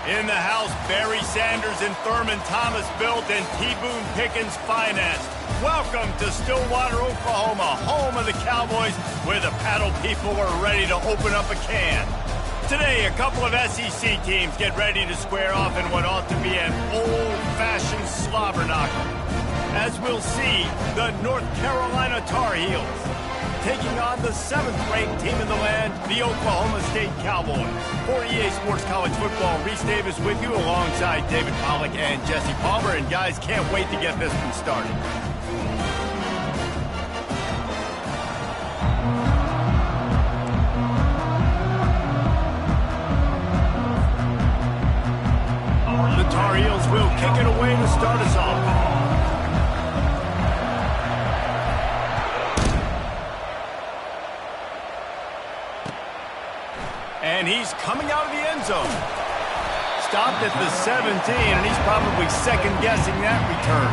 In the house, Barry Sanders and Thurman Thomas built and T. Boone Pickens financed. Welcome to Stillwater, Oklahoma, home of the Cowboys, where the paddle people are ready to open up a can. Today, a couple of SEC teams get ready to square off in what ought to be an old-fashioned slobber knocker. As we'll see, the North Carolina Tar Heels taking on the 7th-ranked team in the land, the Oklahoma State Cowboys. For EA Sports College Football, Reese Davis with you alongside David Pollack and Jesse Palmer. And guys, can't wait to get this one started. The Tar Heels will kick it away to start us off. And he's coming out of the end zone. Stopped at the 17, and he's probably second-guessing that return.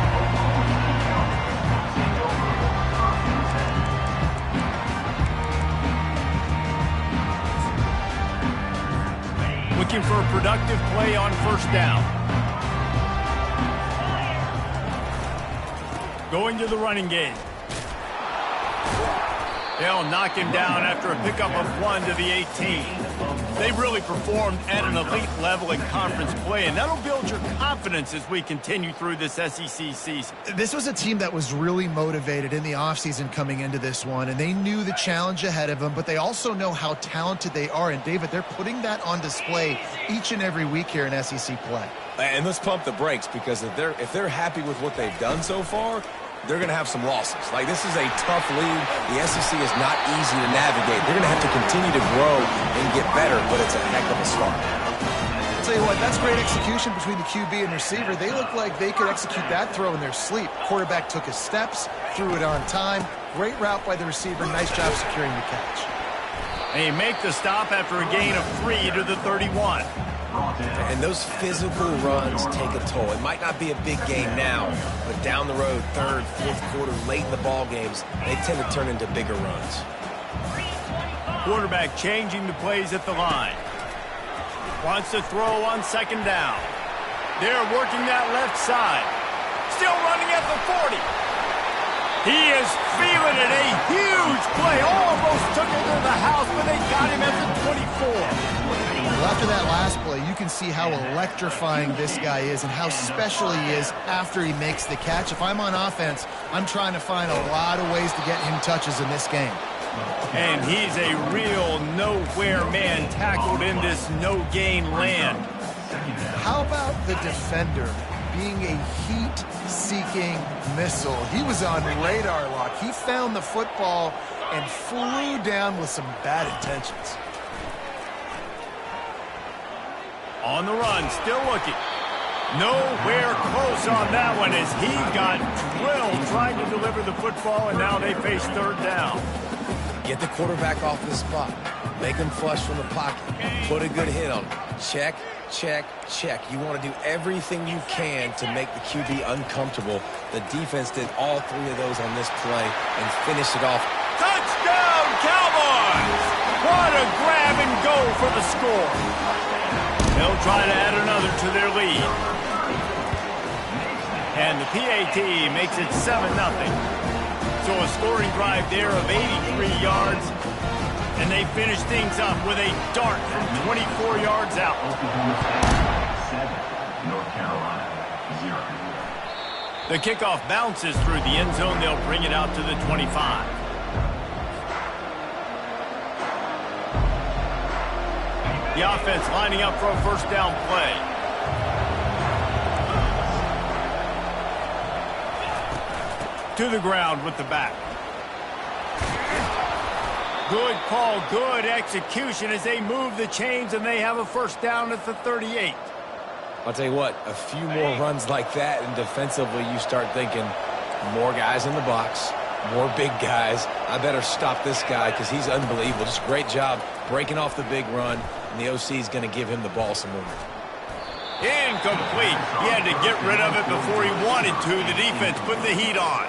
Looking for a productive play on first down. Going to the running game. They'll knock him down after a pickup of 1 to the 18. They really performed at an elite level in conference play, and that'll build your confidence as we continue through this SEC season. This was a team that was really motivated in the offseason coming into this one, and they knew the challenge ahead of them, but they also know how talented they are. And, David, they're putting that on display each and every week here in SEC play. And let's pump the brakes, because if they're happy with what they've done so far, they're going to have some losses. Like, this is a tough league. The SEC is not easy to navigate. They're going to have to continue to grow and get better, but it's a heck of a start. I'll tell you what, that's great execution between the QB and receiver. They look like they could execute that throw in their sleep. Quarterback took his steps, threw it on time. Great route by the receiver. Nice job securing the catch. They make the stop after a gain of 3 to the 31. And those physical runs take a toll. It might not be a big game now, but down the road, third, fourth quarter, late in the ball games, they tend to turn into bigger runs. Quarterback changing the plays at the line. Wants to throw on second down. They're working that left side. Still running at the 40. He is feeling it. A huge play. Almost took it to the house, but they got him at the 24. Well, after that last play, you can see how electrifying this guy is and how special he is after he makes the catch. If I'm on offense, I'm trying to find a lot of ways to get him touches in this game. And he's a real nowhere man tackled in this no-gain land. How about the defender being a heat-seeking missile? He was on radar lock. He found the football and flew down with some bad intentions. On the run, still looking. Nowhere close on that one as he got drilled trying to deliver the football, and now they face third down. Get the quarterback off the spot. Make him flush from the pocket. Put a good hit on him. Check, check, check. You want to do everything you can to make the QB uncomfortable. The defense did all 3 of those on this play and finished it off. Touchdown, Cowboys! What a grab and go for the score. They'll try to add another to their lead. And the PAT makes it 7-0. So a scoring drive there of 83 yards. And they finish things up with a dart from 24 yards out. Oklahoma State 7, North Carolina 0. The kickoff bounces through the end zone. They'll bring it out to the 25. The offense lining up for a first down play. To the ground with the back. Good call, good execution as they move the chains and they have a first down at the 38. I'll tell you what, a few more runs like that and defensively you start thinking more guys in the box, more big guys. I better stop this guy because he's unbelievable. Just a great job breaking off the big run. And the OC is going to give him the ball some more. Incomplete. He had to get rid of it before he wanted to. The defense put the heat on.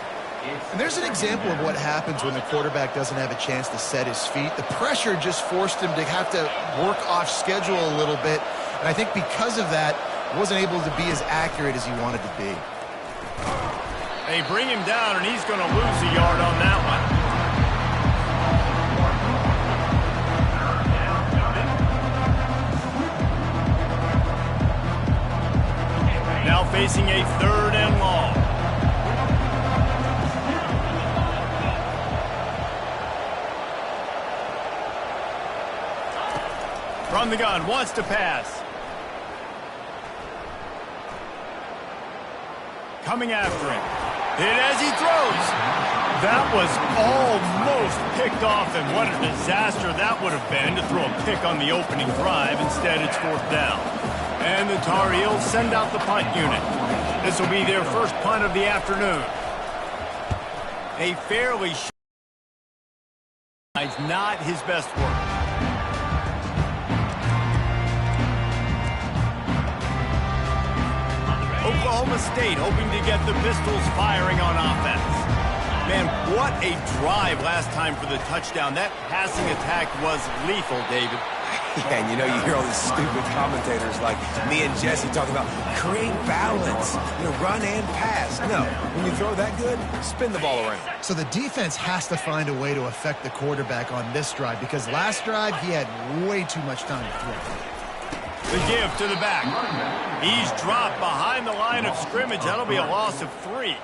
And there's an example of what happens when the quarterback doesn't have a chance to set his feet. The pressure just forced him to have to work off schedule a little bit. And I think because of that, wasn't able to be as accurate as he wanted to be. They bring him down, and he's going to lose a yard on that one. Now facing a 3rd and long. From the gun, wants to pass. Coming after him. Hit as he throws. That was almost picked off, and what a disaster that would have been to throw a pick on the opening drive. Instead, it's 4th down. And the Tar Heels send out the punt unit. This will be their first punt of the afternoon. A fairly not his best work. Oklahoma State hoping to get the Pistols firing on offense. Man, what a drive last time for the touchdown. That passing attack was lethal, David. Yeah, and you know, you hear all these stupid commentators like me and Jesse talking about create balance, run and pass. No, when you throw that good, spin the ball around. So the defense has to find a way to affect the quarterback on this drive because last drive he had way too much time to throw. The give to the back. He's dropped behind the line of scrimmage. That'll be a loss of 3.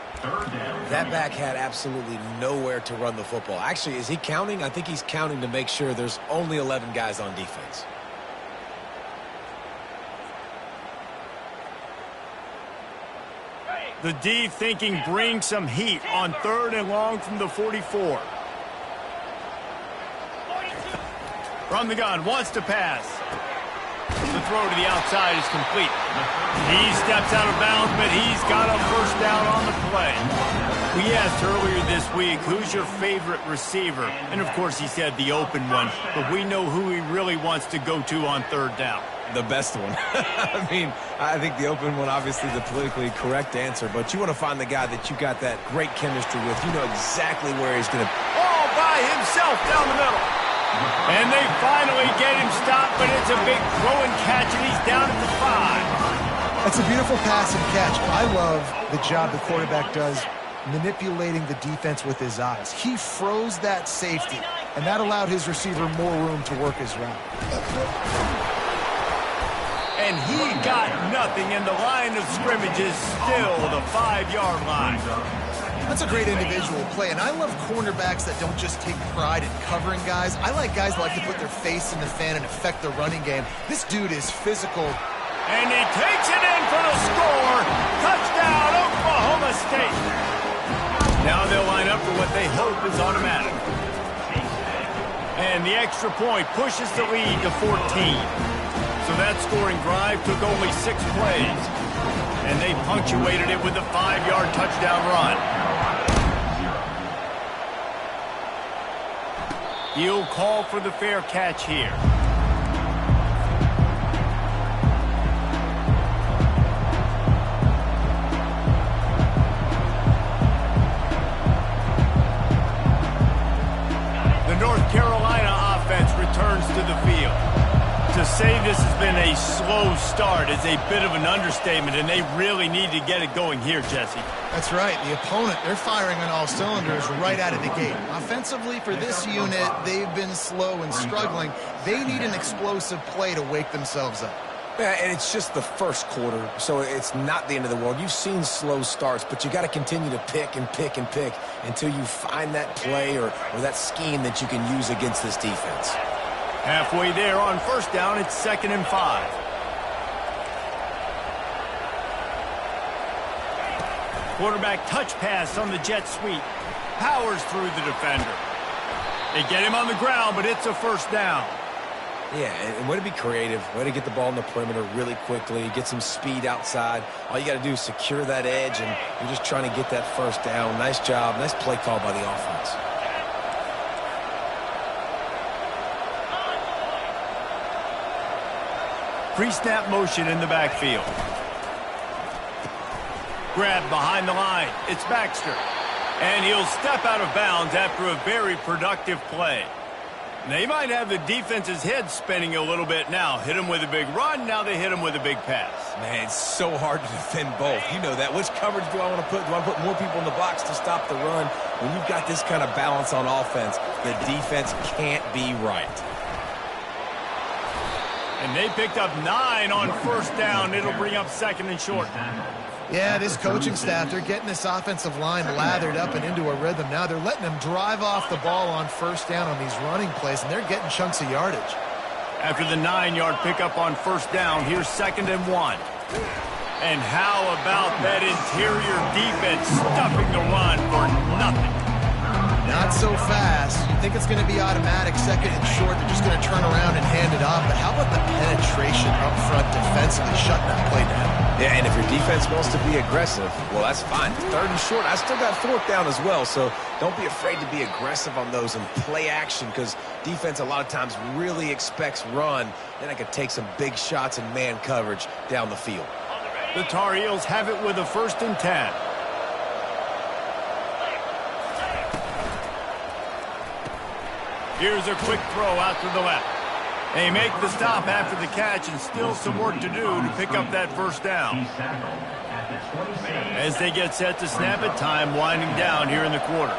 That back had absolutely nowhere to run the football. Actually, is he counting? I think he's counting to make sure there's only 11 guys on defense. The D thinking bring some heat on 3rd and long from the 44. From the gun, wants to pass. The throw to the outside is complete. He steps out of bounds, but he's got a 1st down on the play. We asked earlier this week, who's your favorite receiver? And, of course, he said the open one. But we know who he really wants to go to on 3rd down. The best one. I mean, I think the open one, obviously the politically correct answer. But you want to find the guy that you got that great chemistry with. You know exactly where he's going to... All by himself down the middle. And they finally get him stopped, but it's a big throw and catch, and he's down at the 5. That's a beautiful pass and catch. I love the job the quarterback does manipulating the defense with his eyes. He froze that safety, and that allowed his receiver more room to work his route. And he got nothing, and the line of scrimmage is still the 5-yard line. That's a great individual play, and I love cornerbacks that don't just take pride in covering guys. I like guys that like to put their face in the fan and affect the running game. This dude is physical. And he takes it in for the score. Touchdown, Oklahoma State. Now they'll line up for what they hope is automatic. And the extra point pushes the lead to 14. So that scoring drive took only 6 plays. And they punctuated it with a 5-yard touchdown run. He'll call for the fair catch here. The North Carolina offense returns to the field. To say this has been a slow start is a bit of an understatement, and they really need to get it going here, Jesse. That's right. The opponent, they're firing on all cylinders right out of the gate. Offensively, for this unit, they've been slow and struggling. They need an explosive play to wake themselves up. Yeah, and it's just the first quarter, so it's not the end of the world. You've seen slow starts, but you got to continue to pick and pick and pick until you find that play or that scheme that you can use against this defense. Halfway there on 1st down, it's 2nd and 5. Quarterback touch pass on the jet sweep. Powers through the defender. They get him on the ground, but it's a 1st down. Yeah, and way to be creative, way to get the ball in the perimeter really quickly, get some speed outside. All you got to do is secure that edge, and you're just trying to get that 1st down. Nice job, nice play call by the offense. Pre-snap motion in the backfield. Grab behind the line. It's Baxter. And he'll step out of bounds after a very productive play. They might have the defense's head spinning a little bit now. Hit him with a big run, now they hit him with a big pass. Man, it's so hard to defend both. You know that. Which coverage do I want to put? Do I put more people in the box to stop the run? When you've got this kind of balance on offense, the defense can't be right. And they picked up 9 on first down. It'll bring up second and short. Yeah, this coaching staff, they're getting this offensive line lathered up and into a rhythm. Now they're letting them drive off the ball on first down on these running plays, and they're getting chunks of yardage. After the 9-yard pickup on first down, here's second and 1. And how about that interior defense stuffing the run for nothing? Not so fast. You think it's going to be automatic, second and short. They're just going to turn around and hand it off. But how about the penetration up front defensively, shutting that play down? Yeah, and if your defense wants to be aggressive, well, that's fine. Third and short, I still got fourth down as well. So don't be afraid to be aggressive on those and play action, because defense a lot of times really expects run. Then I could take some big shots in man coverage down the field. The Tar Heels have it with a 1st and 10. Here's a quick throw out to the left. They make the stop after the catch, and still some work to do to pick up that first down. As they get set to snap it, time winding down here in the quarter.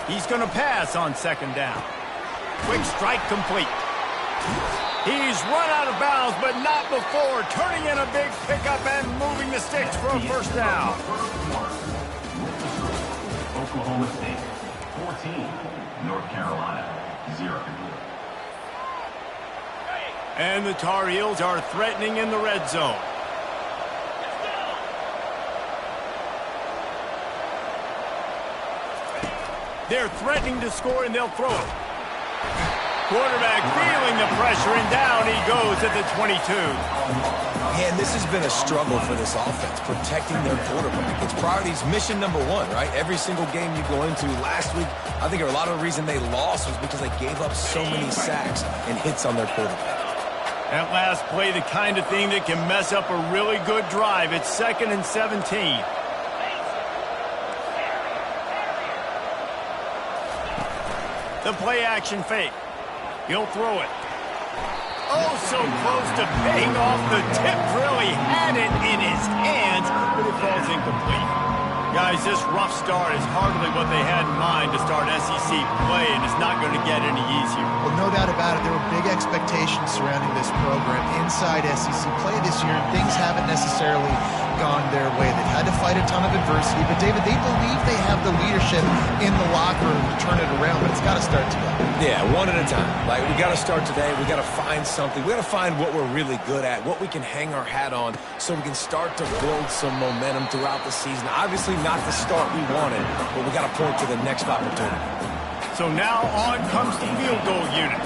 He's going to pass on second down. Quick strike complete. He's run out of bounds, but not before turning in a big pickup and moving the sticks for a first down. Oklahoma State, 14. North Carolina, 0. And the Tar Heels are threatening in the red zone. They're threatening to score, and they'll throw it. Quarterback feeling the pressure, and down he goes at the 22. And this has been a struggle for this offense, protecting their quarterback. It's priorities, mission number 1, right? Every single game you go into. Last week, I think a lot of the reason they lost was because they gave up so many sacks and hits on their quarterback. That last play, the kind of thing that can mess up a really good drive. It's 2nd and 17. The play action fake. He'll throw it. Oh, so close to paying off the tip drill. He had it in his hands, but it falls incomplete. Guys, this rough start is hardly what they had in mind to start SEC play, and it's not going to get any easier. Well, no doubt about it. There were big expectations surrounding this program inside SEC play this year, and things haven't necessarily gone their way. They've had to fight a ton of adversity, but David, they believe they have the leadership in the locker room to turn it around, but it's got to start today. Yeah, one at a time. Like, we got to start today. We got to find something. We got to find what we're really good at, what we can hang our hat on, so we can start to build some momentum throughout the season. Obviously not the start we wanted, but we got to point to the next opportunity. So now on comes the field goal unit.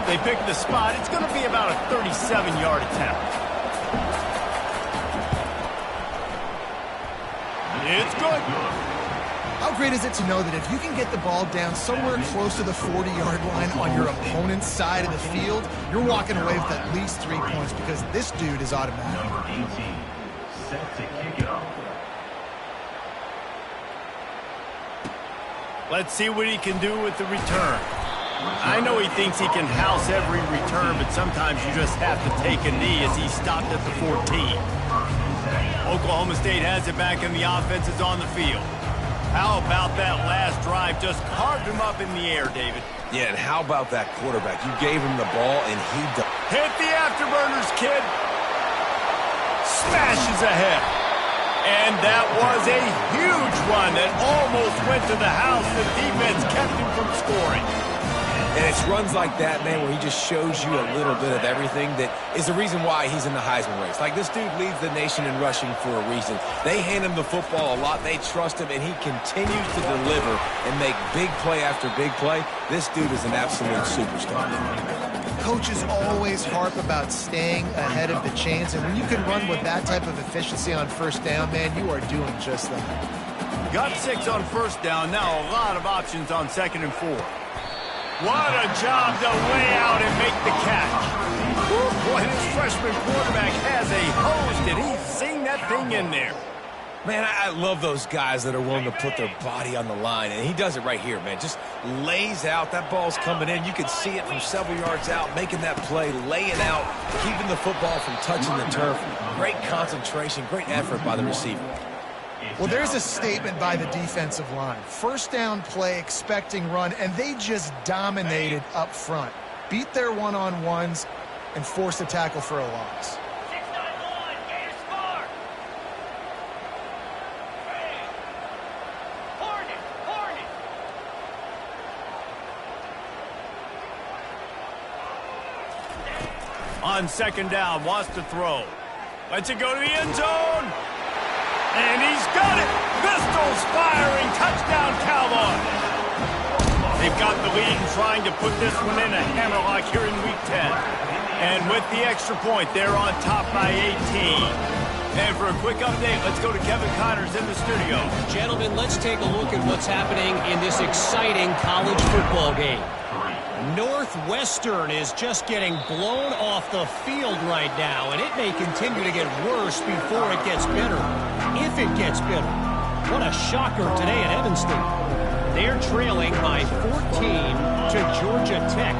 They pick the spot. It's going to be about a 37-yard attempt. It's good. How great is it to know that if you can get the ball down somewhere close to the 40-yard line on your opponent's side of the field, you're walking away with at least 3 points, because this dude is automatic. Number 18, set to kick it off. Let's see what he can do with the return. I know he thinks he can house every return, but sometimes you just have to take a knee, as he stopped at the 14. Oklahoma State has it back, and the offense is on the field. How about that last drive? Just carved him up in the air, David. Yeah, and how about that quarterback? You gave him the ball, and he hit the afterburners, kid. Smashes ahead. And that was a huge run that almost went to the house. The defense kept him from scoring. And it's runs like that, man, where he just shows you a little bit of everything that is the reason why he's in the Heisman race. Like, this dude leads the nation in rushing for a reason. They hand him the football a lot. They trust him, and he continues to deliver and make big play after big play. This dude is an absolute superstar. Coaches always harp about staying ahead of the chains, and when you can run with that type of efficiency on first down, man, you are doing just that. Got 6 on first down. Now a lot of options on 2nd and 4. What a job to lay out and make the catch. Ooh, boy, this freshman quarterback has a hose. Did he zing that thing in there? Man, I love those guys that are willing to put their body on the line, and he does it right here, man. Just lays out. That ball's coming in. You can see it from several yards out, making that play, laying out, keeping the football from touching the turf. Great concentration, great effort by the receiver. Well, there's a statement by the defensive line. First down play, expecting run, and they just dominated up front. Beat their one-on-ones and forced a tackle for a loss. On second down, wants to throw. Lets it go to the end zone. And he's got it. Pistols firing. Touchdown, Cowboys. They've got the lead and trying to put this one in a hammerlock here in Week 10. And with the extra point, they're on top by 18. And for a quick update, let's go to Kevin Connors in the studio. Gentlemen, let's take a look at what's happening in this exciting college football game. Northwestern is just getting blown off the field right now, and it may continue to get worse before it gets better, if it gets better. What a shocker today at Evanston. They're trailing by 14 to Georgia Tech.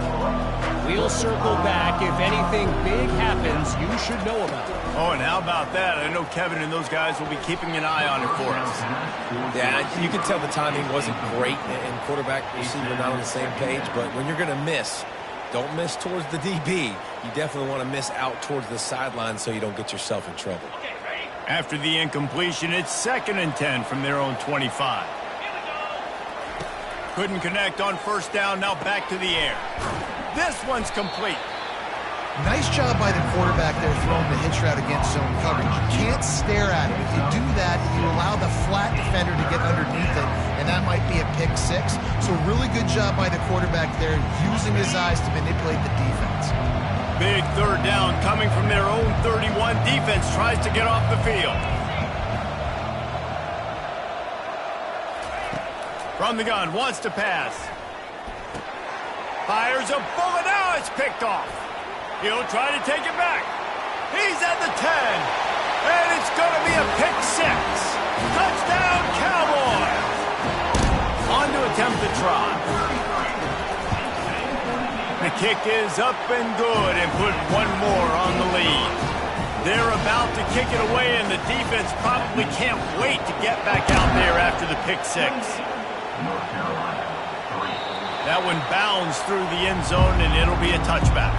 We'll circle back if anything big happens you should know about. Oh, and how about that? I know Kevin and those guys will be keeping an eye on it for us. Yeah, you can tell the timing wasn't great, and quarterback receiver not on the same page, but when you're going to miss, don't miss towards the DB. You definitely want to miss out towards the sideline so you don't get yourself in trouble. After the incompletion, it's 2nd and 10 from their own 25. Couldn't connect on first down, now back to the air. This one's complete. Nice job by the quarterback there throwing the hitch route against zone coverage. You can't stare at it. If you do that, you allow the flat defender to get underneath it, and that might be a pick six. So really good job by the quarterback there, using his eyes to manipulate the defense. Big third down coming from their own 31. Defense tries to get off the field. From the gun, wants to pass. Fires a bullet. Now it's picked off. He'll try to take it back. He's at the 10. And it's going to be a pick six. Touchdown, Cowboys. On to attempt the try. The kick is up and good and put one more on the lead. They're about to kick it away, and the defense probably can't wait to get back out there after the pick six. That one bounds through the end zone, and it'll be a touchback.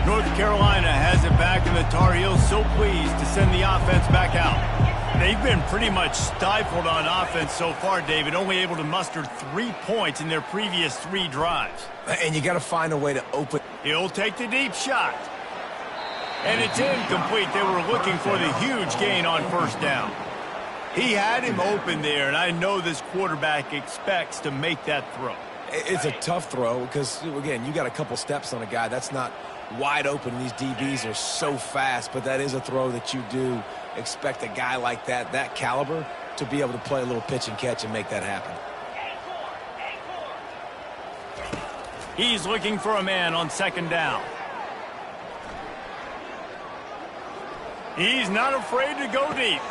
North Carolina has it back, and the Tar Heels so pleased to send the offense back out. They've been pretty much stifled on offense so far, David, only able to muster 3 points in their previous 3 drives. And you got to find a way to open. He'll take the deep shot. And it's incomplete. They were looking for the huge gain on first down. He had him open there, and I know this quarterback expects to make that throw. It's a tough throw because, again, you got a couple steps on a guy. That's not wide open. These DBs are so fast, but that is a throw that you do expect a guy like that caliber, to be able to play a little pitch and catch and make that happen. He's looking for a man on second down. He's not afraid to go deep.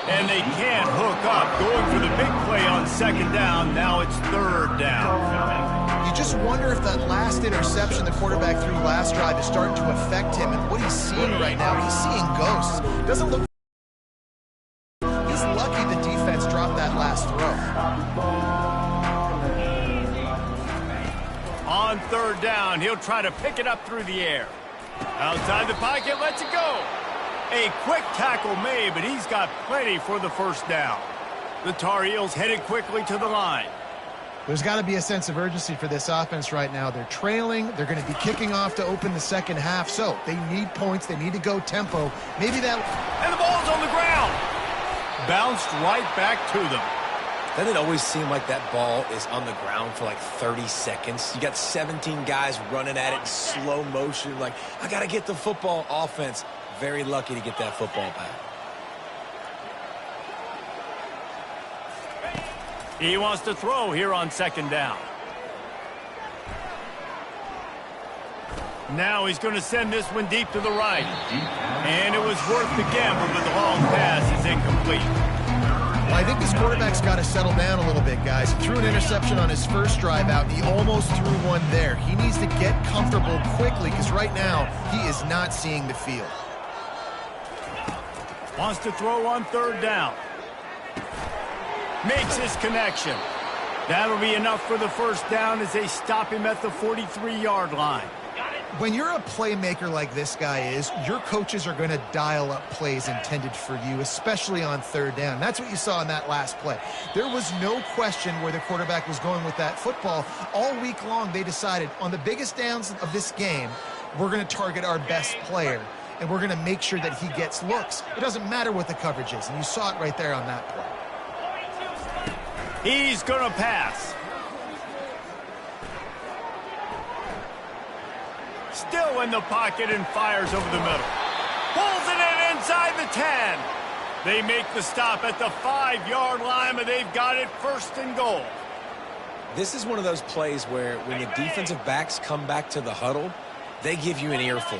And they can't hook up. Going for the big play on second down. Now it's third down. You just wonder if that last interception the quarterback threw last drive is starting to affect him and what he's seeing right now. He's seeing ghosts. Doesn't look. He's lucky the defense dropped that last throw. On third down, he'll try to pick it up through the air. Outside the pocket, lets it go. A quick tackle made, but he's got plenty for the first down. The Tar Heels headed quickly to the line. There's got to be a sense of urgency for this offense right now. They're trailing. They're going to be kicking off to open the second half, so they need points. They need to go tempo. Maybe that... And the ball's on the ground. Bounced right back to them. Doesn't it always seem like that ball is on the ground for like 30 seconds? You got 17 guys running at it in slow motion. Like, I got to get the football. Offense, very lucky to get that football back. He wants to throw here on second down. Now he's going to send this one deep to the right. And it was worth the gamble, but the long pass is incomplete. Well, I think this quarterback's got to settle down a little bit, guys. He threw an interception on his first drive out, and he almost threw one there. He needs to get comfortable quickly because right now he is not seeing the field. Wants to throw on third down. Makes his connection. That'll be enough for the first down as they stop him at the 43-yard line. When you're a playmaker like this guy is, your coaches are going to dial up plays intended for you, especially on third down. That's what you saw in that last play. There was no question where the quarterback was going with that football. All week long, they decided on the biggest downs of this game, we're going to target our best player, and we're going to make sure that he gets looks. It doesn't matter what the coverage is, and you saw it right there on that play. He's going to pass. Still in the pocket and fires over the middle. Pulls it in inside the 10. They make the stop at the 5-yard line, but they've got it first and goal. This is one of those plays where when the defensive backs come back to the huddle, they give you an earful.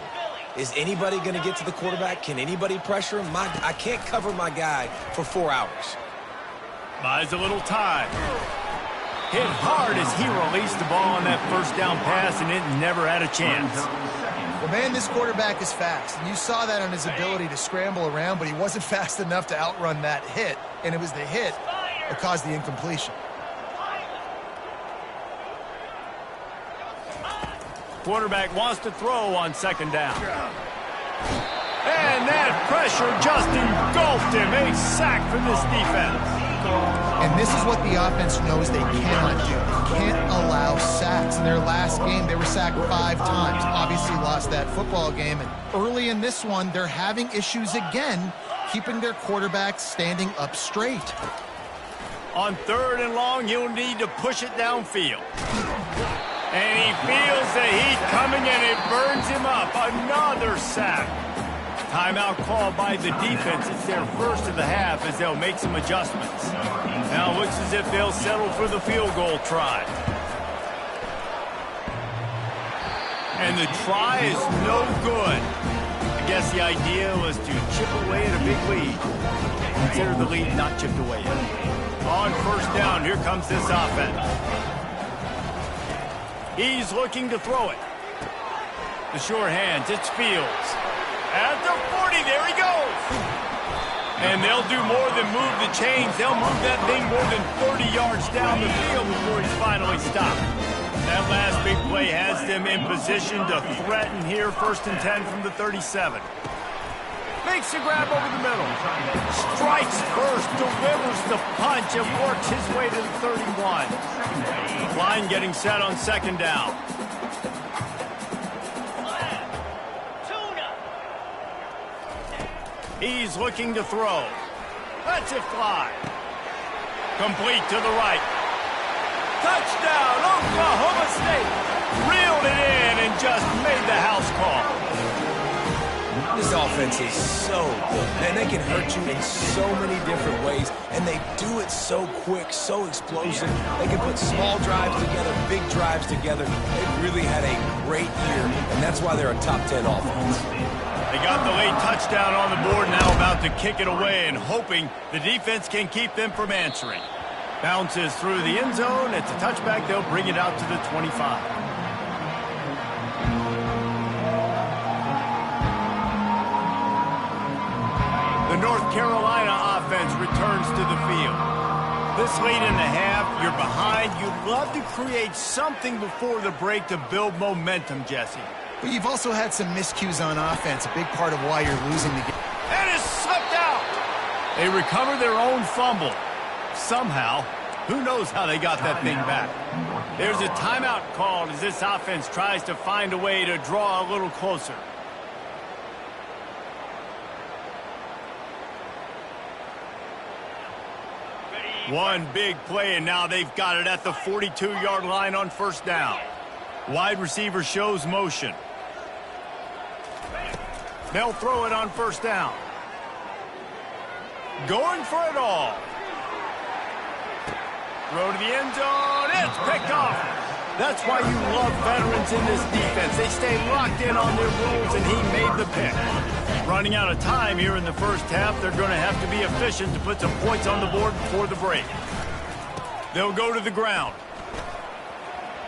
Is anybody going to get to the quarterback? Can anybody pressure him? I can't cover my guy for 4 hours. Buys a little time. Hit hard as he released the ball on that first down pass, and it never had a chance. Well, man, this quarterback is fast, and you saw that on his ability to scramble around, but he wasn't fast enough to outrun that hit, and it was the hit that caused the incompletion. Quarterback wants to throw on second down. And that pressure just engulfed him. A sack for this defense. And this is what the offense knows they cannot do. They can't allow sacks. In their last game, they were sacked 5 times. Obviously lost that football game. And early in this one, they're having issues again, keeping their quarterback standing up straight. On third and long, he'll need to push it downfield. And he feels the heat coming, and it burns him up. Another sack. Timeout called by the defense. It's their first of the half as they'll make some adjustments. Now it looks as if they'll settle for the field goal try. And the try is no good. I guess the idea was to chip away at a big lead. Consider the lead not chipped away yet. On first down, here comes this offense. He's looking to throw it. The sure hands, it's Fields. At the 40, there he goes. And they'll do more than move the chains. They'll move that thing more than 30 yards down the field before he's finally stopped. That last big play has them in position to threaten here. First and 10 from the 37. Makes the grab over the middle. Strikes first, delivers the punch, and works his way to the 31. Line getting set on second down. He's looking to throw. Lets it fly. Complete to the right. Touchdown, Oklahoma State. Reeled it in and just made the house call. This offense is so good. Man, they can hurt you in so many different ways, and they do it so quick, so explosive. They can put small drives together, big drives together. They've really had a great year, and that's why they're a top 10 offense. They got the late touchdown on the board, now about to kick it away and hoping the defense can keep them from answering. Bounces through the end zone. It's a touchback. They'll bring it out to the 25. The North Carolina offense returns to the field. This late in the half, you're behind. You'd love to create something before the break to build momentum, Jesse. But you've also had some miscues on offense, a big part of why you're losing the game. And it's slipped out. They recover their own fumble. Somehow, who knows how they got that thing back. There's a timeout called as this offense tries to find a way to draw a little closer. One big play, and now they've got it at the 42-yard line on first down. Wide receiver shows motion. They'll throw it on first down. Going for it all. Throw to the end zone. It's picked off. That's why you love veterans in this defense. They stay locked in on their rules, and he made the pick. Running out of time here in the first half, they're going to have to be efficient to put some points on the board before the break. They'll go to the ground.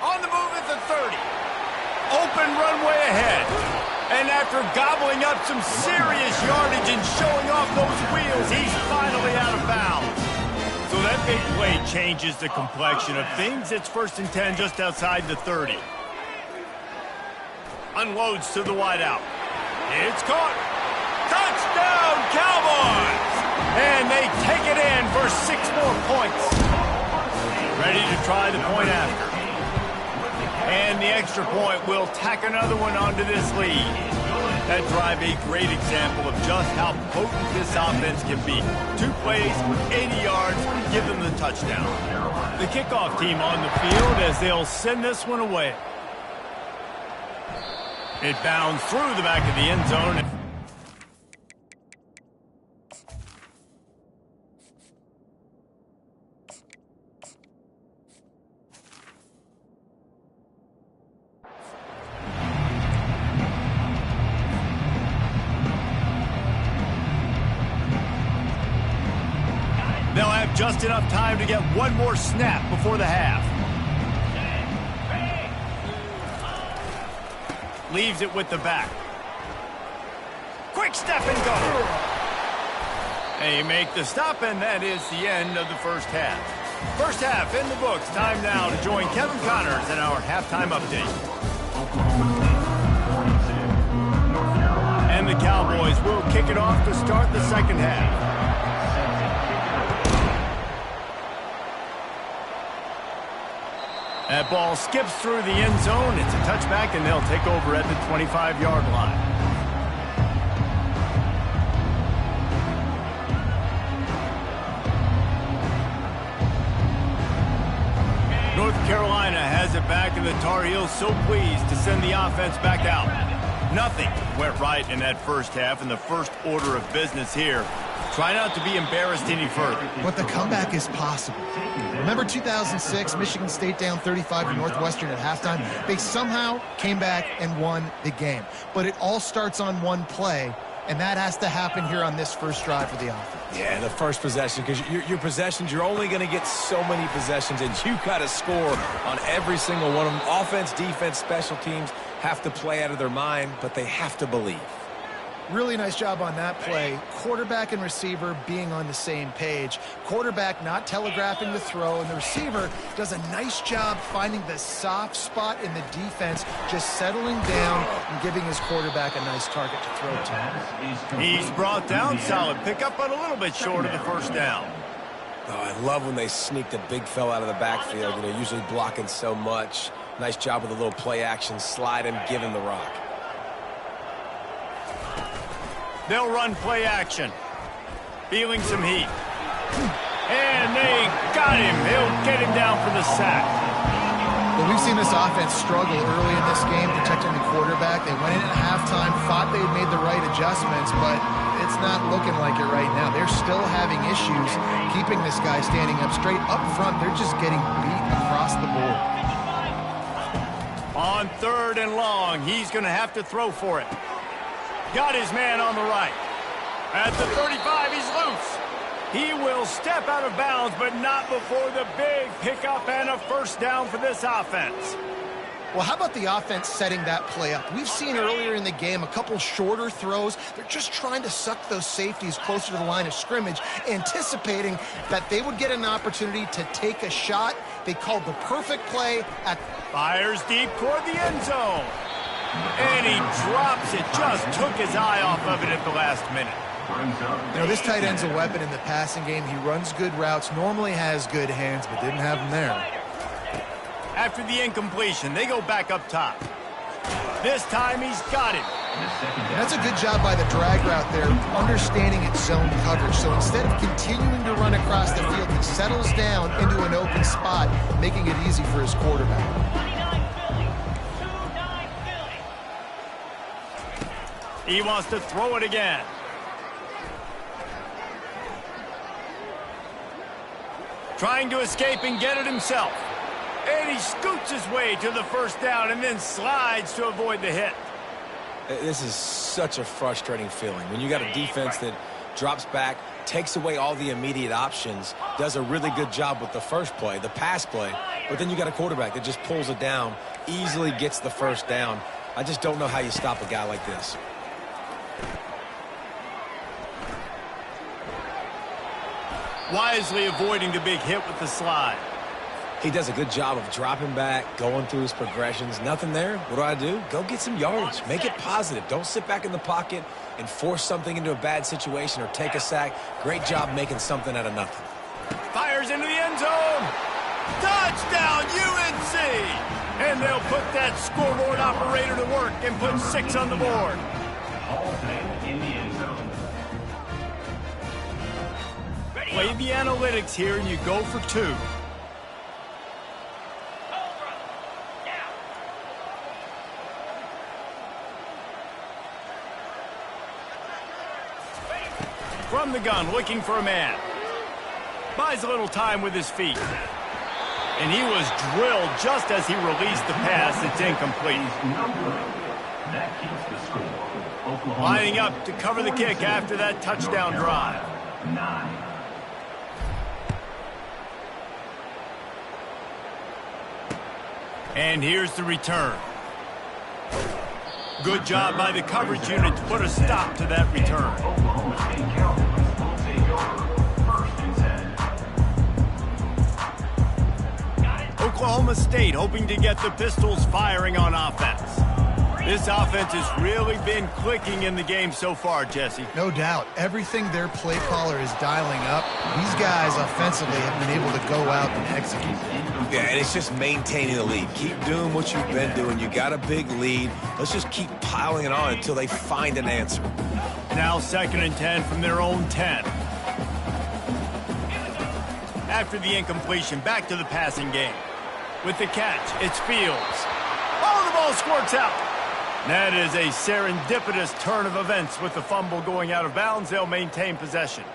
On the move at the 30. Open runway ahead. And after gobbling up some serious yardage and showing off those wheels, he's finally out of bounds. So that big play changes the complexion of things. It's 1st and 10 just outside the 30. Unloads to the wideout. It's caught. Touchdown, Cowboys! And they take it in for 6 more points. Ready to try the point after. And the extra point will tack another one onto this lead. That drive a great example of just how potent this offense can be. 2 plays, 80 yards, give them the touchdown. The kickoff team on the field as they'll send this one away. It bounds through the back of the end zone. They'll have just enough time to get one more snap before the half. Leaves it with the back. Quick step and go. They make the stop, and that is the end of the first half. First half in the books. Time now to join Kevin Connors in our halftime update. And the Cowboys will kick it off to start the second half. That ball skips through the end zone. It's a touchback, and they'll take over at the 25-yard line. North Carolina has it back, and the Tar Heels so pleased to send the offense back out. Nothing went right in that first half, and the first order of business here. Try not to be embarrassed any further. But the comeback is possible. Remember 2006, Michigan State down 35 to Northwestern at halftime? They somehow came back and won the game. But it all starts on one play, and that has to happen here on this first drive for the offense. Yeah, the first possession, because your possessions, you're only going to get so many possessions, and you got to score on every single one of them. Offense, defense, special teams have to play out of their mind, but they have to believe. Really nice job on that play. Quarterback and receiver being on the same page. Quarterback not telegraphing the throw, and the receiver does a nice job finding the soft spot in the defense, just settling down and giving his quarterback a nice target to throw to. He's brought down. Solid pickup, but a little bit short of the first down. Oh, I love when they sneak the big fella out of the backfield. You know, usually blocking so much. Nice job with a little play action. Slide him, give him the rock. They'll run play action. Feeling some heat. And they got him. He'll get him down for the sack. Well, we've seen this offense struggle early in this game protecting the quarterback. They went in at halftime, thought they had made the right adjustments, but it's not looking like it right now. They're still having issues keeping this guy standing up straight. Up front, they're just getting beat across the board. On 3rd and long, he's going to have to throw for it. Got his man on the right. At the 35, he's loose. He will step out of bounds, but not before the big pickup and a first down for this offense. Well, how about the offense setting that play up? We've seen earlier in the game a couple shorter throws. They're just trying to suck those safeties closer to the line of scrimmage, anticipating that they would get an opportunity to take a shot. They called the perfect play at... Fires deep toward the end zone. And he drops it. Just took his eye off of it at the last minute. You know, this tight end's a weapon in the passing game. He runs good routes, normally has good hands, but didn't have them there. After the incompletion, they go back up top. This time he's got it. That's a good job by the drag route there, understanding its zone coverage. So instead of continuing to run across the field, he settles down into an open spot, making it easy for his quarterback. He wants to throw it again. Trying to escape and get it himself. And he scoots his way to the first down and then slides to avoid the hit. This is such a frustrating feeling when you got a defense that drops back, takes away all the immediate options, does a really good job with the first play, the pass play, but then you got a quarterback that just pulls it down, easily gets the first down. I just don't know how you stop a guy like this. Wisely avoiding the big hit with the slide. He does a good job of dropping back, going through his progressions. Nothing there. What do? Go get some yardage. Make it positive. Don't sit back in the pocket and force something into a bad situation or take a sack. Great job making something out of nothing. Fires into the end zone. Touchdown, UNC! And they'll put that scoreboard operator to work and put 6 on the board. In the end zone. Play the analytics here, and you go for 2. From the gun, looking for a man. Buys a little time with his feet. And he was drilled just as he released the pass. It's incomplete. That keeps the score. Oklahoma Lining up to cover the kick after that touchdown drive. 9. And here's the return. Good job by the coverage unit to put a stop to that return. Oklahoma State Cowboys will take over 1st and 10. Oklahoma State hoping to get the Pistols firing on offense. This offense has really been clicking in the game so far, Jesse. No doubt. Everything their play caller is dialing up, these guys offensively have been able to go out and execute. Yeah, and it's just maintaining the lead. Keep doing what you've been doing. You got a big lead. Let's just keep piling it on until they find an answer. Now 2nd and 10 from their own 10. After the incompletion, back to the passing game. With the catch, it's Fields. Oh, the ball squirts out. That is a serendipitous turn of events. With the fumble going out of bounds, they'll maintain possession.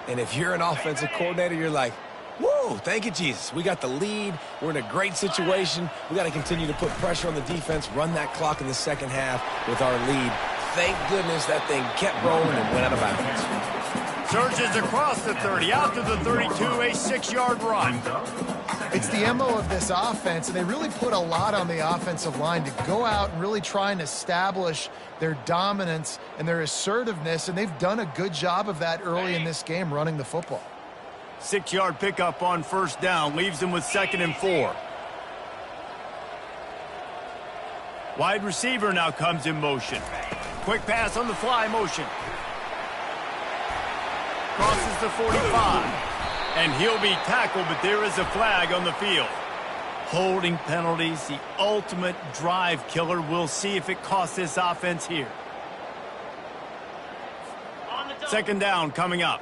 And if you're an offensive coordinator, you're like, whoa, thank you, Jesus. We got the lead. We're in a great situation. We got to continue to put pressure on the defense, run that clock in the second half with our lead. Thank goodness that thing kept rolling and went out of bounds. Surges across the 30, out to the 32, a 6-yard run. It's the MO of this offense, and they really put a lot on the offensive line to go out and really try and establish their dominance and their assertiveness, and they've done a good job of that early in this game running the football. 6-yard pickup on 1st down, leaves them with 2nd and 4. Wide receiver now comes in motion. Quick pass on the fly motion. Crosses the 45. And he'll be tackled, but there is a flag on the field. Holding penalties, the ultimate drive killer. We'll see if it costs this offense here. 2nd down coming up.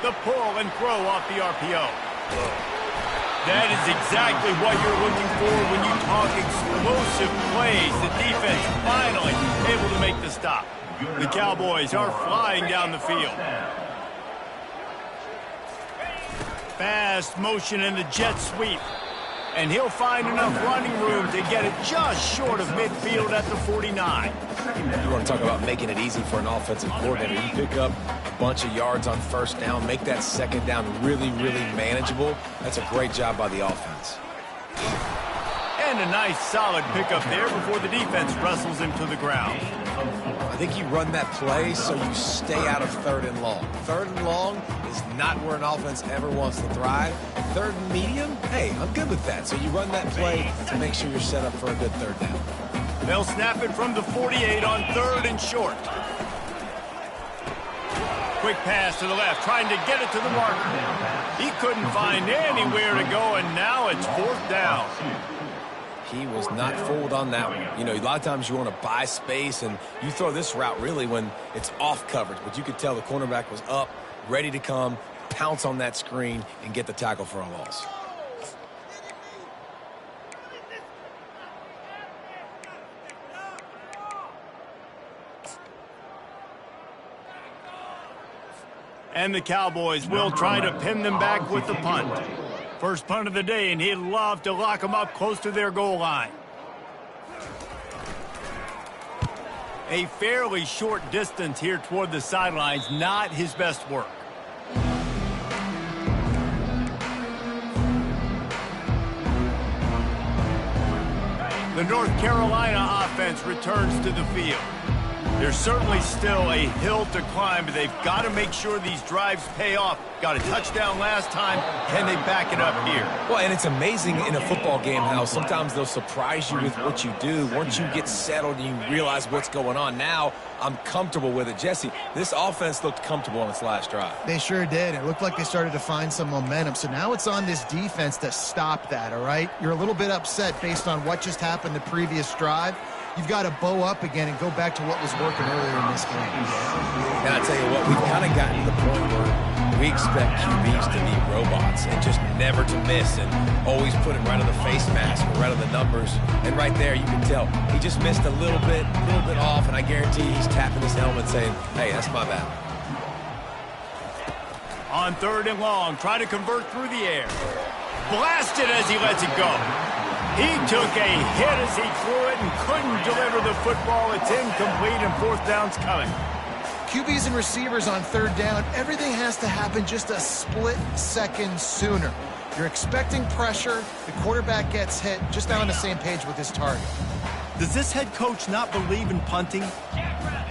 The pull and throw off the RPO. That is exactly what you're looking for when you talk explosive plays. The defense finally able to make the stop. The Cowboys are flying down the field. Fast motion in the jet sweep. And he'll find enough running room to get it just short of midfield at the 49. You want to talk about making it easy for an offensive coordinator. You pick up a bunch of yards on 1st down, make that 2nd down really, really manageable. That's a great job by the offense. And a nice solid pickup there before the defense wrestles him to the ground. I think you run that play so you stay out of 3rd and long. 3rd and long is not where an offense ever wants to thrive. 3rd and medium, hey, I'm good with that. So you run that play to make sure you're set up for a good 3rd down. They'll snap it from the 48 on 3rd and short. Quick pass to the left, trying to get it to the marker. He couldn't find anywhere to go, and now it's 4th down. He was not fooled on that one. You know, a lot of times you want to buy space, and you throw this route really when it's off coverage. But you could tell the cornerback was up, ready to come, pounce on that screen, and get the tackle for a loss. And the Cowboys will try to pin them back with the punt. First punt of the day, and he'd love to lock them up close to their goal line. A fairly short distance here toward the sidelines, not his best work. The North Carolina offense returns to the field. There's certainly still a hill to climb, but they've got to make sure these drives pay off. Got a touchdown last time. Can they back it up here? Well, and it's amazing in a football game how sometimes they'll surprise you with what you do. Once you get settled and you realize what's going on, now I'm comfortable with it. Jesse, this offense looked comfortable on its last drive. They sure did. It looked like they started to find some momentum. So now it's on this defense to stop that, all right? You're a little bit upset based on what just happened the previous drive. You've got to bow up again and go back to what was working earlier in this game. And I tell you what, we've kind of gotten to the point where we expect QBs to be robots and just never to miss and always put it right on the face mask or right on the numbers. And right there, you can tell he just missed a little bit off, and I guarantee he's tapping his helmet saying, hey, that's my bad. On 3rd and long, try to convert through the air. Blasted as he lets it go. He took a hit as he threw it and couldn't deliver the football. It's incomplete, and 4th down's coming. QBs and receivers on 3rd down, everything has to happen just a split second sooner. You're expecting pressure, the quarterback gets hit, just not on the same page with his target. Does this head coach not believe in punting?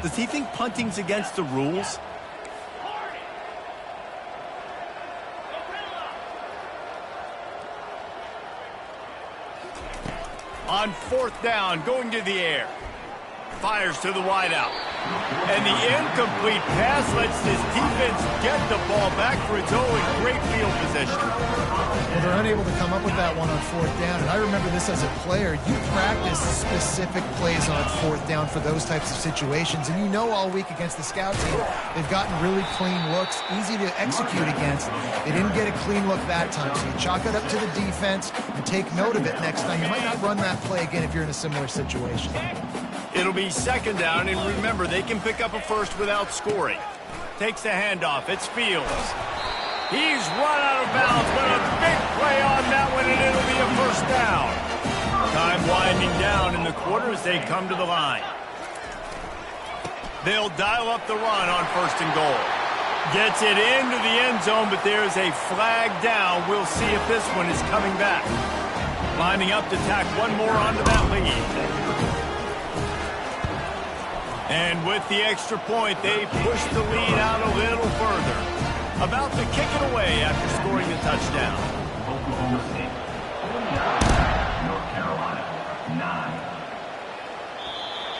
Does he think punting's against the rules? On 4th down, going to the air. Fires to the wideout. And the incomplete pass lets this defense get the ball back for its own great field position. Well, they're unable to come up with that one on 4th down. And I remember this as a player. You practice specific plays on 4th down for those types of situations. And you know all week against the scout team, they've gotten really clean looks, easy to execute against. They didn't get a clean look that time. So you chalk it up to the defense and take note of it next time. You might not run that play again if you're in a similar situation. It'll be 2nd down, and remember, they can pick up a first without scoring. Takes the handoff. It's Fields. He's run out of bounds, but a big play on that one, and it'll be a 1st down. Time winding down in the quarter as they come to the line. They'll dial up the run on 1st and goal. Gets it into the end zone, but there's a flag down. We'll see if this one is coming back. Lining up to tack one more onto that lead. And with the extra point, they push the lead out a little further. About to kick it away after scoring the touchdown. Oklahoma State. North Carolina, 9.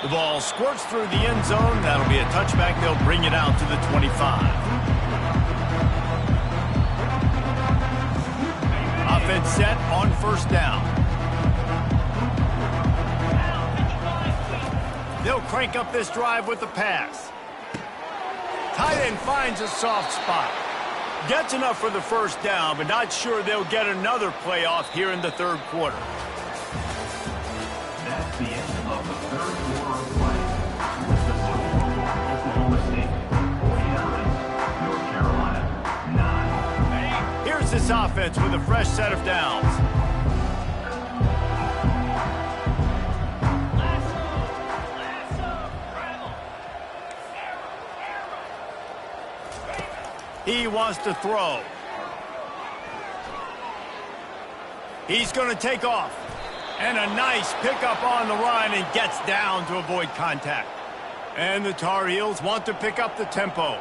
The ball squirts through the end zone. That'll be a touchback. They'll bring it out to the 25. Offense set on 1st down. They'll crank up this drive with the pass. Tight end finds a soft spot. Gets enough for the 1st down, but not sure they'll get another play off here in the 3rd quarter. That's the end of the 3rd quarter of play. The score, Oklahoma State, 49. North Carolina, 9. Here's this offense with a fresh set of downs. He wants to throw. He's going to take off. And a nice pickup on the run and gets down to avoid contact. And the Tar Heels want to pick up the tempo.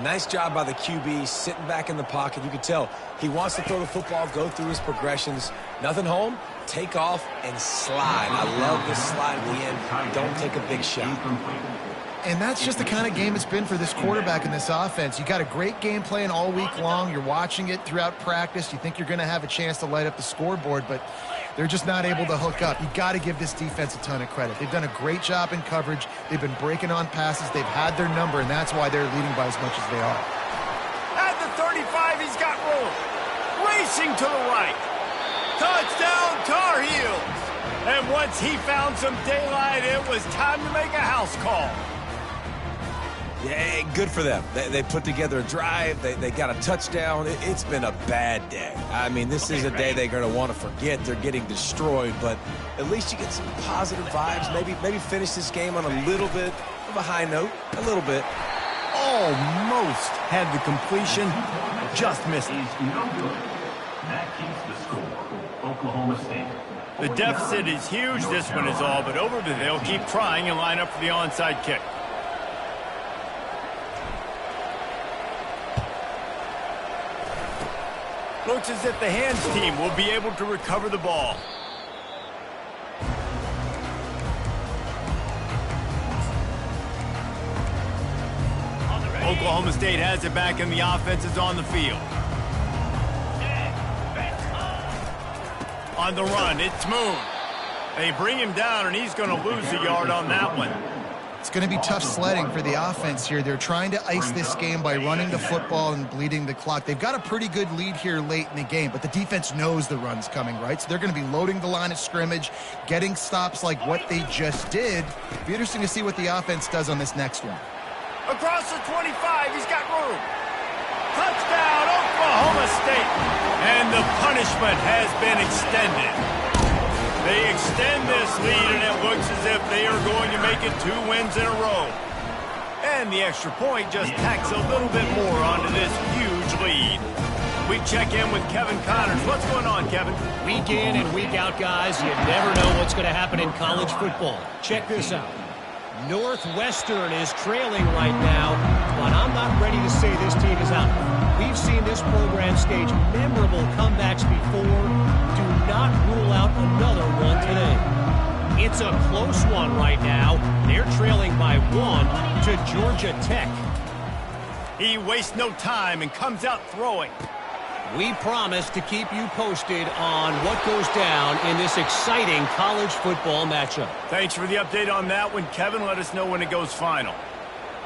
Nice job by the QB sitting back in the pocket. You can tell he wants to throw the football, go through his progressions. Nothing home, take off, and slide. I love this slide at the end. Don't take a big shot. And that's just the kind of game it's been for this quarterback in this offense. You got a great game plan all week long. You're watching it throughout practice. You think you're going to have a chance to light up the scoreboard, but they're just not able to hook up. You got to give this defense a ton of credit. They've done a great job in coverage. They've been breaking on passes. They've had their number, and that's why they're leading by as much as they are. At the 35, he's got room. Racing to the right. Touchdown, Tar Heels. And once he found some daylight, it was time to make a house call. Yeah, good for them. They put together a drive. They got a touchdown. It's been a bad day. I mean, this is a day they're going to want to forget. They're getting destroyed, but at least you get some positive vibes. Maybe finish this game on a little bit of a high note. A little bit. Almost had the completion. Just missed it. Is no good. That keeps the score. Oklahoma State. The deficit is huge. This one is all but over, but they'll keep trying and line up for the onside kick. Looks as if the hands team will be able to recover the ball. Oklahoma State has it back and the offense is on the field. On the run, it's Moon. They bring him down, and he's going to lose a yard on that one. It's going to be tough sledding for the offense here. They're trying to ice this game by running the football and bleeding the clock. They've got a pretty good lead here late in the game, but the defense knows the run's coming, right? So they're going to be loading the line of scrimmage, getting stops like what they just did. It'll be interesting to see what the offense does on this next one. Across the 25, he's got room. Touchdown, Oklahoma State. And the punishment has been extended. They extend this lead, and it looks as if they are going to make it 2 wins in a row. And the extra point just tacks a little bit more onto this huge lead. We check in with Kevin Connors. What's going on, Kevin? Week in and week out, guys, you never know what's going to happen in college football. Check this out. Northwestern is trailing right now, but I'm not ready to say this team is out. We've seen this program stage memorable comebacks before. Do not rule out another one today. It's a close one right now. They're trailing by 1 to Georgia Tech. He wastes no time and comes out throwing. We promise to keep you posted on what goes down in this exciting college football matchup. Thanks for the update on that one, Kevin. Let us know when it goes final.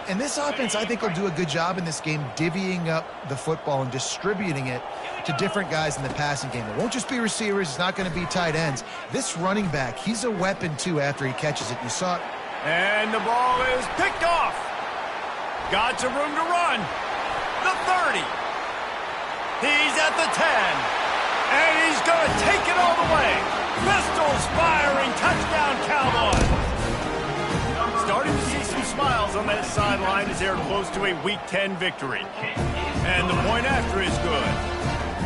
And this offense, I think, will do a good job in this game divvying up the football and distributing it to different guys in the passing game. It won't just be receivers. It's not going to be tight ends. This running back, he's a weapon, too, after he catches it. You saw it. And the ball is picked off. Got some room to run. The 30. He's at the 10. And he's going to take it all the way. Pistols firing. Touchdown, Cowboys. Starting to see some smiles on that sideline as they're close to a Week 10 victory. And the point after is good.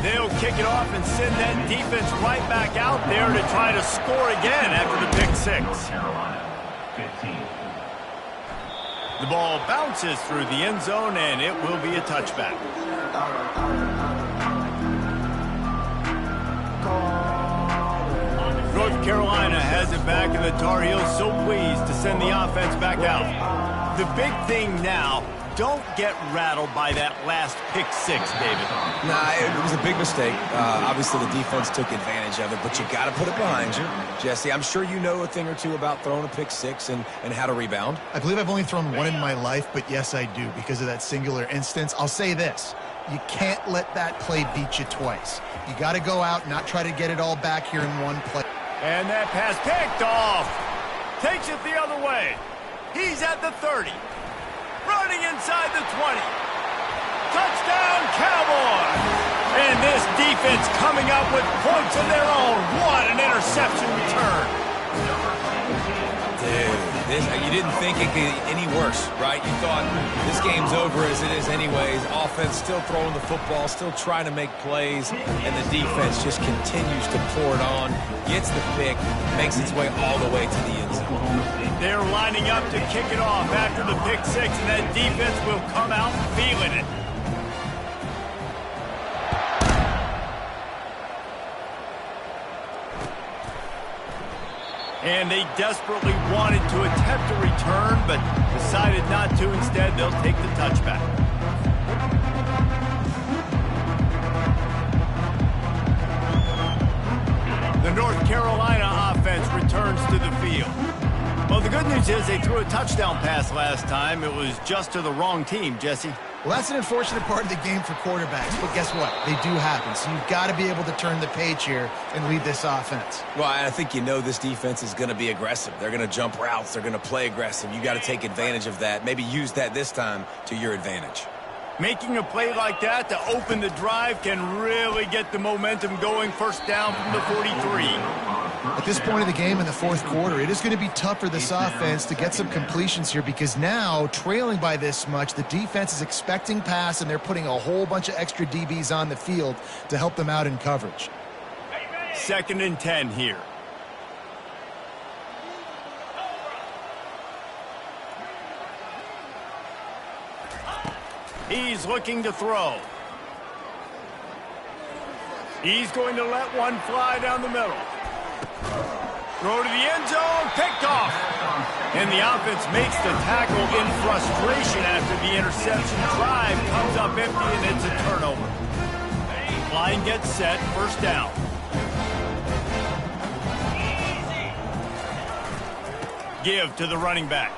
They'll kick it off and send that defense right back out there to try to score again after the pick 6. Carolina, 15. The ball bounces through the end zone, and it will be a touchback. North Carolina has it back, and the Tar Heels so pleased to send the offense back out. The big thing now, don't get rattled by that last pick 6, David. Nah, it was a big mistake. Obviously, the defense took advantage of it, but you got to put it behind you. Jesse, I'm sure you know a thing or two about throwing a pick 6 and how to rebound. I believe I've only thrown one in my life, but yes, I do because of that singular instance. I'll say this. You can't let that play beat you twice. You got to go out and not try to get it all back here in one play. And that pass picked off. Takes it the other way. He's at the 30. Running inside the 20. Touchdown, Cowboys! And this defense coming up with points of their own. What an interception return. Dude, you didn't think it could get any worse, right? You thought this game's over as it is anyways. Offense still throwing the football, still trying to make plays, and the defense just continues to pour it on, gets the pick, makes its way all the way to the end zone. They're lining up to kick it off after the pick 6, and that defense will come out feeling it. And they desperately wanted to attempt a return, but decided not to. Instead, they'll take the touchback. The North Carolina offense returns to the field. Well, the good news is they threw a touchdown pass last time. It was just to the wrong team, Jesse. Well, that's an unfortunate part of the game for quarterbacks, but guess what? They do happen, so you've got to be able to turn the page here and lead this offense. Well, I think you know this defense is going to be aggressive. They're going to jump routes. They're going to play aggressive. You got to take advantage of that. Maybe use that this time to your advantage. Making a play like that to open the drive can really get the momentum going. First down from the 43. At this point of the game in the fourth quarter, it is going to be tough for this offense to get some completions here because now, trailing by this much, the defense is expecting pass, and they're putting a whole bunch of extra DBs on the field to help them out in coverage. 2nd and 10 here. He's looking to throw. He's going to let one fly down the middle. Throw to the end zone, picked off. And the offense makes the tackle in frustration after the interception. Drive comes up empty, and it's a turnover. Line gets set, first down. Give to the running back.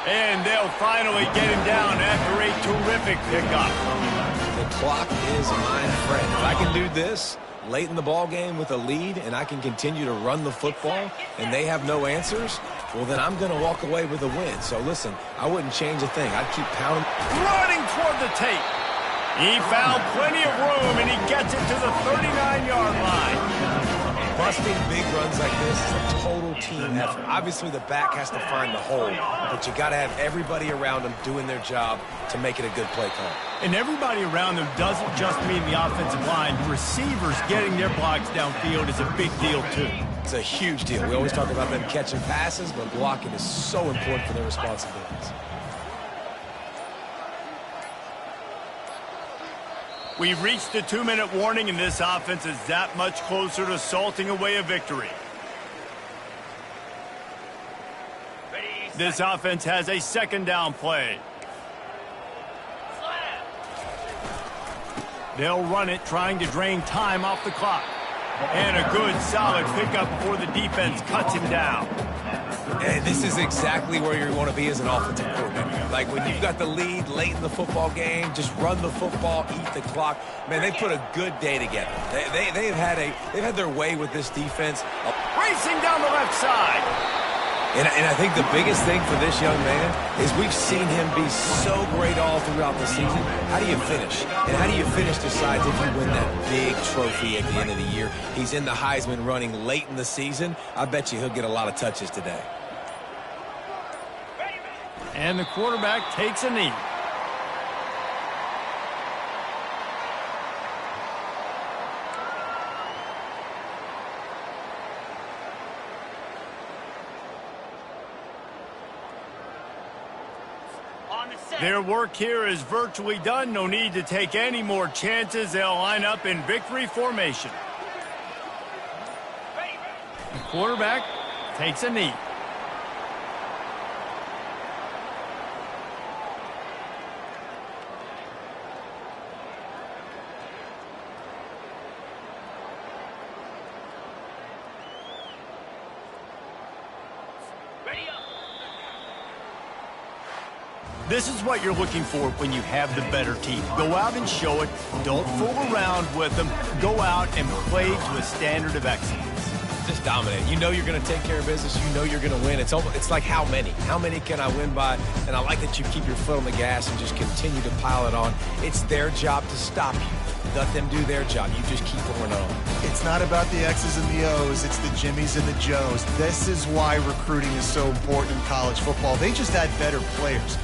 And they'll finally get him down after a terrific pickup. The clock is my friend. If I can do this late in the ball game with a lead and I can continue to run the football and they have no answers, well, then I'm going to walk away with a win. So, listen, I wouldn't change a thing. I'd keep pounding. Running toward the tape. He found plenty of room, and he gets it to the 39-yard line. Busting big runs like this is a total team effort. Obviously, the back has to find the hole, but you got to have everybody around them doing their job to make it a good play call. And everybody around them doesn't just mean the offensive line. The receivers getting their blocks downfield is a big deal, too. It's a huge deal. We always talk about them catching passes, but blocking is so important for their responsibilities. We've reached the 2-minute warning, and this offense is that much closer to salting away a victory. This offense has a 2nd down play. They'll run it, trying to drain time off the clock. And a good, solid pickup before the defense cuts him down. And this is exactly where you want to be as an offensive coordinator. Like when you've got the lead late in the football game, just run the football, eat the clock. Man, they put a good day together. They've had their way with this defense. Racing down the left side. And I think the biggest thing for this young man is we've seen him be so great all throughout the season. How do you finish? And how do you finish decides if you win that big trophy at the end of the year. He's in the Heisman running late in the season. I bet you he'll get a lot of touches today. And the quarterback takes a knee. Their work here is virtually done. No need to take any more chances. They'll line up in victory formation. The quarterback takes a knee. This is what you're looking for when you have the better team. Go out and show it. Don't fool around with them. Go out and play to a standard of excellence. Just dominate. You know you're going to take care of business. You know you're going to win. It's like how many? How many can I win by? And I like that you keep your foot on the gas and just continue to pile it on. It's their job to stop you. Let them do their job. You just keep going on. It's not about the X's and the O's. It's the Jimmies and the Joes. This is why recruiting is so important in college football. They just had better players.